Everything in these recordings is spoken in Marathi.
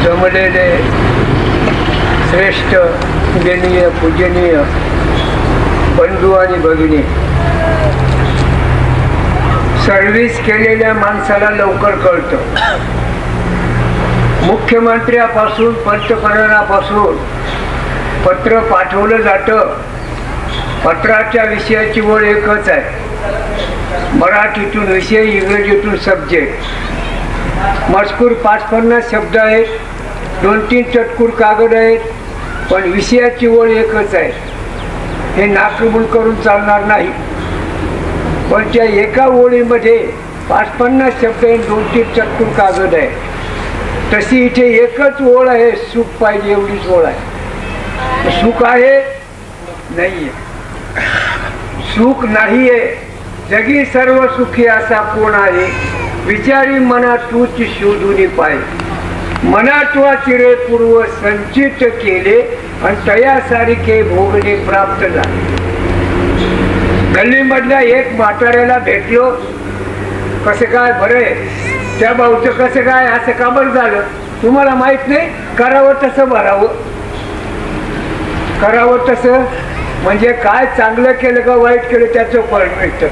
जमलेले श्रेष्ठ पूजनीय पूजनीय बंधू आणि भगिनी, सर्व्हिस केलेल्या माणसाला लवकर कळतं. मुख्यमंत्र्यापासून पंतप्रधानापासून पत्र पाठवलं जातं. पत्राच्या विषयाची ओळ एकच आहे, मराठीतून विषय, इंग्रजीतून सब्जेक्ट. मजकूर 5-50 शब्द आहेत, 2-3 चटकूर कागद आहेत, पण विषयाची ओळ एकच आहे. हे नाकबूल करून चालणार नाही. पण त्या एका ओळीमध्ये 5-50 शब्द आहेत, 2-3 चटकूर कागद आहे. तशी इथे एकच ओळ आहे, सुख पाहिजे एवढीच ओळ आहे. सुख आहे नाहीये, सुख नाहीये. जगी सर्व सुखी असा कोण आहे, विचारी मना तूच शोधून पाय. मनात्वा चिरे पूर्व संचित केले आणि तयासारिखे भोगणे प्राप्त झाले. गल्लीमधल्या एक म्हाताऱ्याला भेटलो, कसं काय बरे, त्या भाऊचं कसं काय, असं का बरं झालं, तुम्हाला माहित नाही, करावं तसं भरावं. करावं तसं म्हणजे काय, चांगलं केलं का वाईट केलं त्याचं फळ मिळतं.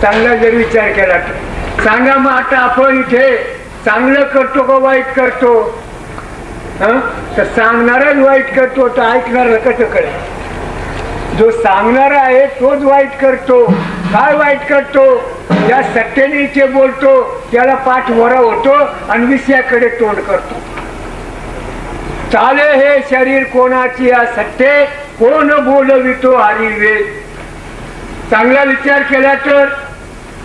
चांगला जर विचार केला तर सांगा. मग आता आपण इथे चांगलं करतो का वाईट करतो? तर सांगणाराच वाईट करतो तर ऐकणार कसं कळेल? जो सांगणारा आहे तोच वाईट करतो. काय वाईट करतो? ज्या सत्तेने बोलतो त्याला पाठ वरा होतो आणि विषयाकडे तोंड करतो. चाले हे शरीर कोणाची या सत्ते, कोण बोलवितो हरी वेद. चांगला विचार केला तर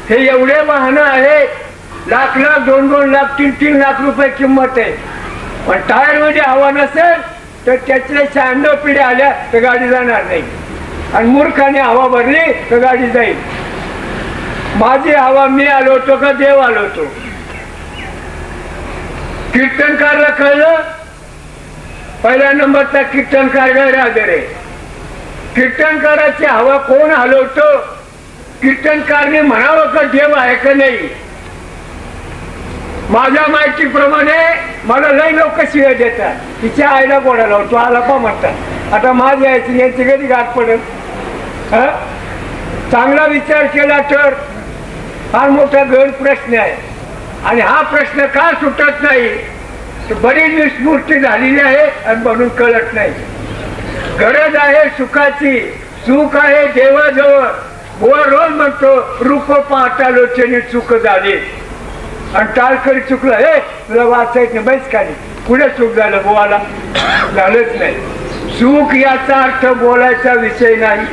हे एवढे वाहन आहे, लाख लाख 2-2 लाख 3-3 लाख रुपये किंमत आहे. पण टायर मध्ये हवा नसेल तर त्याच्या 96 पिढ्या आल्या तर गाडी जाणार नाही. आणि मूर्खाने हवा भरली तर गाडी जाईल. माझी हवा मी आलो होतो का देव आलो होतो? कीर्तनकारला कळलं, पहिल्या नंबरचा कीर्तनकार गैरहजर आहे. कीर्तनकाराची हवा कोण हलवतो? कीर्तनकारने म्हणावं का देव आहे का नाही? माझ्या माहितीप्रमाणे मला लय लोक शिव्या देतात, तिच्या आईला गोडा लावतो आला पा म्हणतात. आता माझी आईची यांची कधी गाठ पडत? चांगला विचार केला तर फार मोठा गैर प्रश्न आहे. आणि हा प्रश्न का सुटत नाही? बरीच विस्मृती झालेली आहे आणि म्हणून कळत नाही. गरज आहे सुखाची, सुख आहे देवाजवळ. बुवा रोज म्हणतो, रूप पाहता लोचनी चूक झाली. आणि टाळकरी चुकलं, हे तुला वाचायचं नाही, बैस खाली. पुढे चूक झालं, बुवाला झालंच नाही. सुख याचा अर्थ बोलायचा विषय नाही,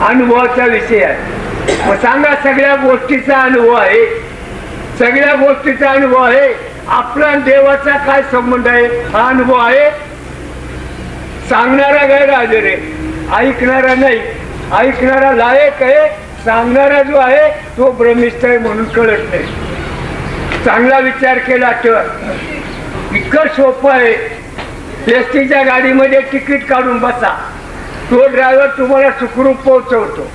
अनुभवाचा विषय आहे. मग सांगा, सगळ्या गोष्टीचा अनुभव आहे, सगळ्या गोष्टीचा अनुभव आहे. आपला देवाचा काय संबंध आहे? हा अनुभव आहे. सांगणारा गैरहजर आहे, ऐकणारा नाही. ऐकणारा लायक आहे, सांगणारा जो आहे तो भ्रमिष्ठ आहे म्हणून कळत नाही. चांगला विचार केला तर इतकं सोपं आहे. एसटीच्या गाडीमध्ये तिकीट काढून बसा, तो ड्रायव्हर तुम्हाला सुखरूप पोहोचवतो.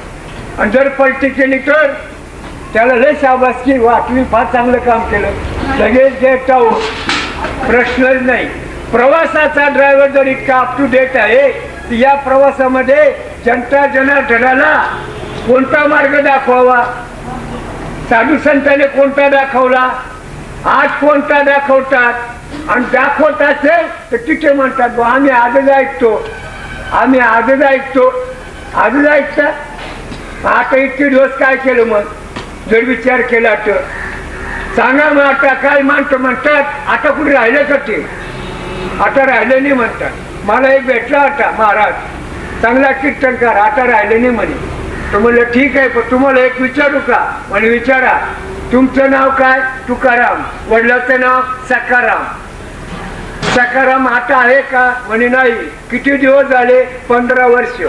आणि जर पलटी केली तर त्याला लय शाबासकी वाटली, फार चांगलं काम केलं, लगेच गेट आऊट, प्रश्नच नाही. प्रवासाचा ड्रायव्हर जर इतका अप टू डेट आहे, या प्रवासामध्ये जनता जनार्दनाला कोणता मार्ग दाखवावा, साधू संतांनी कोणता दाखवला, आज कोणता दाखवतात. आणि दाखवत असेल तर तिथे म्हणतात आम्ही आजच ऐकतो, आम्ही आजच ऐकतो. आजच ऐकतात. आता इतके दिवस काय केलं? मग जर विचार केला तर सांगा. मग आता काय मानतो म्हणतात, आता कुठे राहिलं का ते? आता राहिलं नाही म्हणतात. मला एक भेटला होता महाराज, चांगला कीर्तनकार, आता राहिलं नाही म्हणे. तर म्हणलं ठीक आहे, पण तुम्हाला एक विचारू का? म्हणे विचारा. तुमचं नाव काय? तुकाराम. वडिलाचं नाव सकाराम. सकाराम आता आहे का? म्हणे नाही. किती दिवस झाले? 15 वर्ष.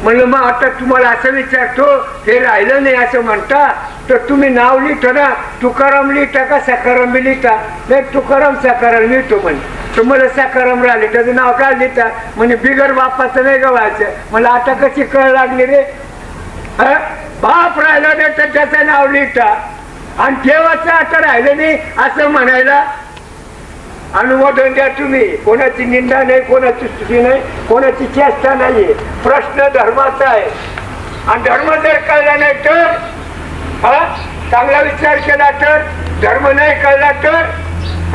म्हणलं मग आता तुम्हाला असं विचारतो, हे राहिलं नाही असं म्हणता तर तुम्ही नाव लिहिता ना, तुकाराम लिहिता का सकाराम लिहिता? नाही, तुकाराम सकाराम लिहितो म्हणे. तुम्हाला सकाराम राहिले त्याचं नाव काय लिहिता? म्हणजे बिगर बापाचं नाही गव्हायचं. मला आता कशी कळ लागली रे? बाप राहिला नाही तर त्याचं नाव लिहिता आणि देवाचं आता राहिलं नाही असं म्हणायला. अनुमोदन द्या तुम्ही. कोणाची निंदा नाही, कोणाची स्तुती नाही, कोणाची चेष्टा नाहीये. प्रश्न धर्माचा आहे. आणि धर्म जर कळला नाही तर चांगला विचार केला तर, धर्म नाही कळला तर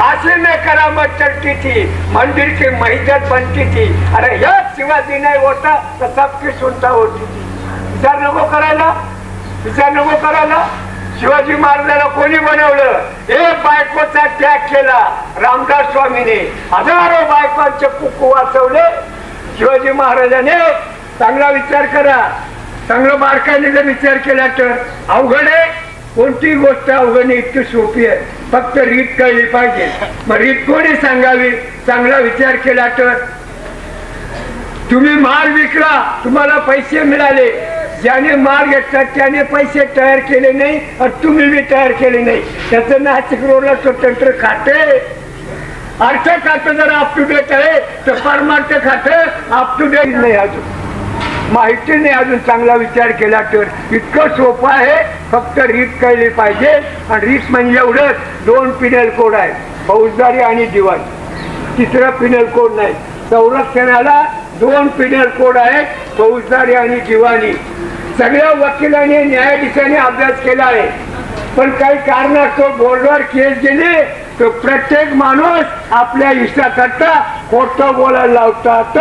असे न करामत चलती थी, मंदिर की महिजत बनती थी. अरे याच शिवाजी नाही होता तर सबकी सुनता होती. विचार नको करायला, विचार नको करायला. शिवाजी महाराजांना कोणी बनवलं? एक बायकोचा त्याग केला रामदास स्वामीने. हजारो बायकांचे कुकू वाचवले शिवाजी महाराजांनी. चांगला विचार करा. चांगलं बारकाईने जर विचार केला तर अवघड आहे. कोणती गोष्ट अवघड नाही, इतकी सोपी आहे. फक्त रीत कळली पाहिजे. मग रीत कोणी सांगावी? चांगला विचार केला तर. तुम्ही माल विकला, तुम्हाला पैसे मिळाले. ज्याने माल घेतला त्याने पैसे तयार केले नाही आणि तुम्ही बी तयार केले नाही. त्याचं नाशिक रोडला स्वतंत्र खाते, अर्थ खातं जर अप टू डेट आहे तर परमार्थ खातं अप टू डेट नाही. अजून माहिती नाही, अजून चांगला विचार केला तर इतकं सोपं आहे. फक्त रीत कळली पाहिजे. आणि रीत म्हणजे एवढंच, 2 पिनल कोड आहे, फौजदारी आणि दिवाणी. तिसरा पिनल कोड नाही. संरक्षणाला 2 पिनल कोड आहेत, फौजदारी आणि दिवाणी. सगळ्या वकिलांनी न्यायाधीशांनी अभ्यास केला आहे. पण काही कारणास्तव बोर्डवर केस गेली तर प्रत्येक माणूस आपल्या इष्टाकरता खोटं बोलायला लावतात,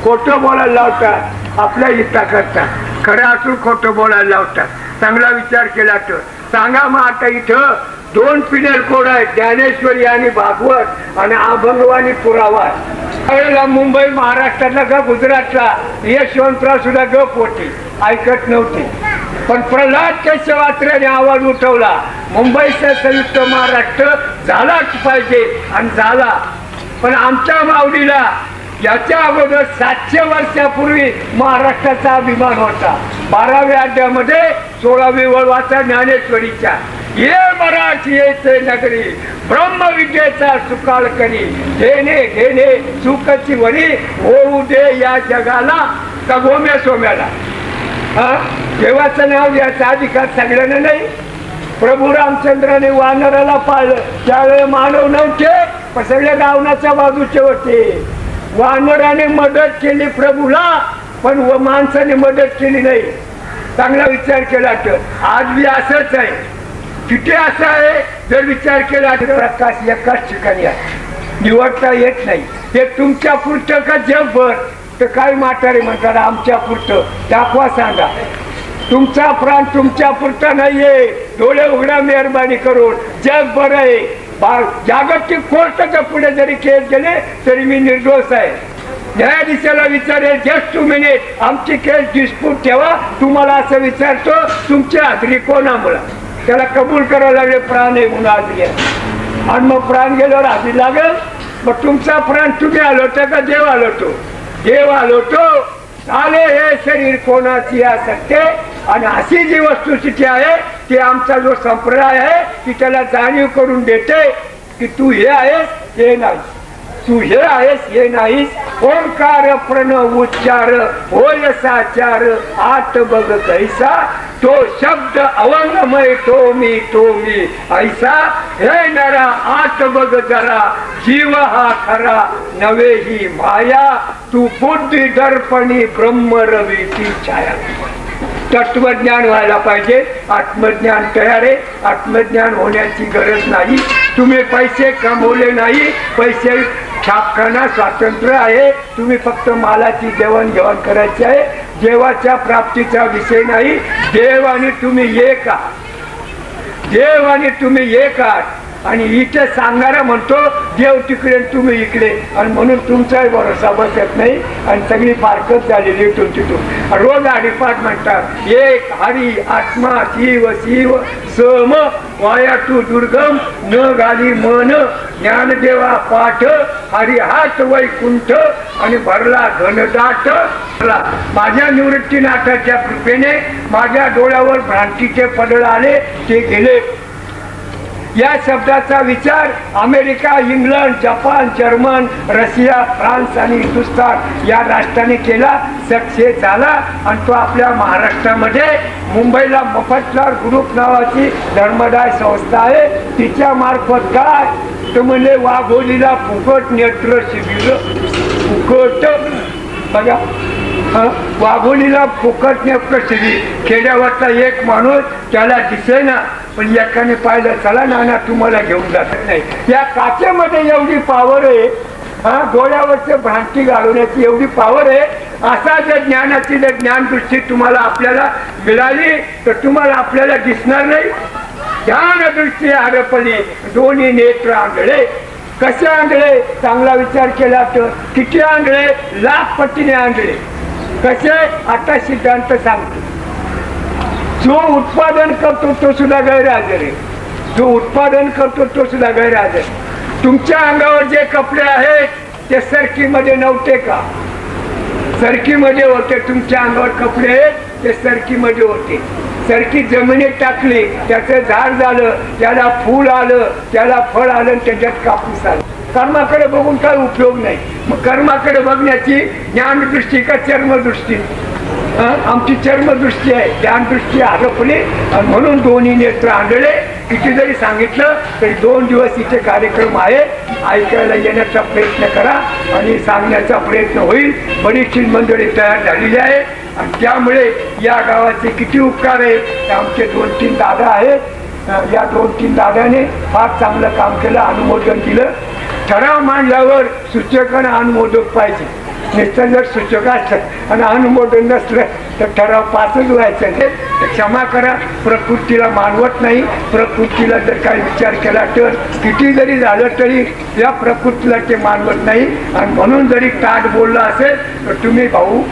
खोटं बोलायला लावतात. आपल्या इष्टाकरता खरं असून खोटं बोलायला लावतात. चांगला विचार केला तर सांगा. मग आता इथं 2 पिनल कोड आहेत, ज्ञानेश्वरी आणि भागवत आणि अभंग आणि पुरावा. मुंबई महाराष्ट्रातला का गुजरातला यशवंतराव सुद्धा गप होते, ऐकत नव्हते. पण प्रल्हाद केशवात्र्याने आवाज उठवला, मुंबईचा संयुक्त महाराष्ट्र झालाच पाहिजे. आणि झाला. पण आमच्या माऊलीला याच्या अगोदर 700 वर्षापूर्वी महाराष्ट्राचा अभिमान होता. 12व्या अध्यायामध्ये 16वी ओळ वाचा ज्ञानेश्वरीच्या. ये मराठी येथे नगरी, ब्रह्मविद्येचा सुकाळ करी, घेणे घेणे सुखाची वरी, होऊ दे या जगाला सगोम्या सोम्याला. देवाचं नाव घ्यायचा अधिकार सगळ्यांना नाही. प्रभू रामचंद्राने वानराला पाळलं, त्यावेळेला मानव नव्हते, पण सगळ्या रावणाच्या बाजूचे होते. वानराने मदत केली प्रभूला, पण माणसाने मदत केली नाही. चांगला विचार केला तर आज बी असंच आहे. तिथे असं आहे, जर विचार केला तर प्रकाश एकाच ठिकाणी आहे, निवडता येत नाही. हे तुमच्या पुरतं का जगभर? तर काही म्हातारे म्हणतात आमच्या पुरतं. दाखवा, सांगा. तुमचा प्राण तुमच्या पुरता नाहीये. डोळे उघडा मेहरबानी करून. जग बरं आहे. जागतिक कोर्टाच्या पुढे जरी केस गेले तरी मी निर्दोष आहे. न्यायाधीशाला विचारेल, जस्ट 2 मिनिट आमची केस डिस्प्यूट ठेवा. तुम्हाला असं विचारतो, तुमची हाजरी कोणामुळे? त्याला कबूल करावं लागेल, प्राण आहे म्हणून हाजरी आहे. आणि मग प्राण गेल्यावर हाजरी लागेल. मग तुमचा प्राण तुम्ही हलवता का देव हलवतो? देव हलवतो. आले हे शरीर कोणाची असते. आणि अशी जी वस्तुस्थिती आहे ती आमचा जो संप्रदाय आहे ती त्याला जाणीव करून देते की तू हे आहेस हे नाही, तू हे आहेस हे नाहीस. ओंकार प्रणव उच्चार होय साचार, आत बघ कैसा तो शब्द अवंगमय तो मी ऐसा. हे नरा आत बघ जरा, जीव हा खरा नवे ही माया, तू बुद्धी दर्पणी ब्रह्म रवीची छाया. तत्वज्ञान व्हायला पाहिजे. आत्मज्ञान तयार आहे. आत्मज्ञान होण्याची गरज नाही. तुम्ही पैसे कमवले नाही, पैसे छापखाना स्वातंत्र्य आहे. तुम्ही फक्त मालाची देवाणघेवाण करायची आहे. देवाच्या प्राप्तीचा विषय नाही. देव आणि तुम्ही एक आहात. देव आणि तुम्ही एक आहात. आणि इथे सांगणारा म्हणतो देव तिकडे तुम्ही इकडे, आणि म्हणून तुमचाही भरोसा बसत नाही. आणि सगळी फारकत झालेली इथून तिथून. रोज हरिपाठ म्हणतात, एक हरी आत्मा शिव शिव सम वाया तू दुर्गम न घाली मन, ज्ञानदेवा पाठ हरी हात वैकुंठ आणि भरला घनदाट. माझ्या निवृत्तीनाथाच्या कृपेने माझ्या डोळ्यावर भ्रांतीचे पडळ आले, ते गेले. या शब्दाचा विचार America, England, Japan, German, Russia, France आणि हिंदुस्थान या राष्ट्रांनी केला, सक्सेस झाला. आणि तो आपल्या महाराष्ट्रामध्ये मुंबईला मफतलाल ग्रुप नावाची धर्मदाय संस्था आहे. तिच्या मार्फत काय तर म्हणजे वाघोलीला फुकट नेत्र शिबिर फुकट बघा वाघोलीला फुकट नेत्र शिबिर. खेड्यावरचा एक माणूस त्याला दिसेना पण एकाने पाहिलं चला नाना तुम्हाला घेऊन जात नाही. या काचेमध्ये एवढी पावर आहे डोळ्यावरचे भ्रांती घालवण्याची एवढी पावर आहे. असा जर ज्ञानाची जर ज्ञानदृष्टी तुम्हाला आपल्याला मिळाली तर तुम्हाला आपल्याला दिसणार नाही. ज्ञानदृष्टी हरपली दोन्ही नेत्र आंधळे. कसे आंधळे? चांगला विचार केला तर किती आंधळे? लाख पटीने आंधळे. कसे? आता सिद्धांत सांगतो. जो उत्पादन करतो तो सुद्धा गैरहजर आहे. जो उत्पादन करतो तो सुद्धा गैरहजर. तुमच्या अंगावर जे कपडे आहेत ते सरकीमध्ये नव्हते का? सरकीमध्ये होते. तुमच्या अंगावर कपडे आहेत ते सरकीमध्ये होते. सरकी जमिनीत टाकली त्याचं झाड झालं, त्याला फूल आलं, त्याला फळ आलं, त्याच्यात कापूस आलं. कर्माकडे बघून काय उपयोग नाही. मग कर्माकडे बघण्याची ज्ञानदृष्टी का चर्मदृष्टी? आमची चर्मदृष्टी आहे. ज्ञानदृष्टी हरपली आणि म्हणून दोन्ही नेत्र आंधळे. किती जरी सांगितलं तरी 2 दिवस इथे कार्यक्रम आहे. ऐकायला येण्याचा प्रयत्न करा आणि सांगण्याचा प्रयत्न होईल. बरीचशी मंडळी तयार झालेली आहे आणि त्यामुळे या गावाचे किती उपकार आहेत. आमचे 2-3 दादा आहेत. या 2-3 दादाने फार चांगलं काम केलं, अनुमोदन दिलं. ठराव मांडल्यावर सूचकांना अनुमोदक पाहिजे. नुसतं जर सूचक असलं आणि अनुमोदन नसलं तर ठराव पासच व्हायचं. ते क्षमा करा, प्रकृतीला मानवत नाही. प्रकृतीला जर काही विचार केला तर किती जरी झालं तरी या प्रकृतीला ते मानवत नाही. आणि म्हणून जरी ताट बोलला असेल तर तुम्ही भाऊ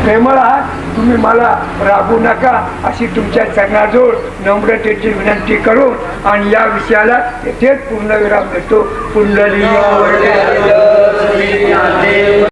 प्रेमळ आहात, तुम्ही मला रागू नका अशी तुमच्या चरणाजवळ नम्रतेची विनंती करून आणि या विषयाला येथेच पूर्णविराम देतो. पुंडलिक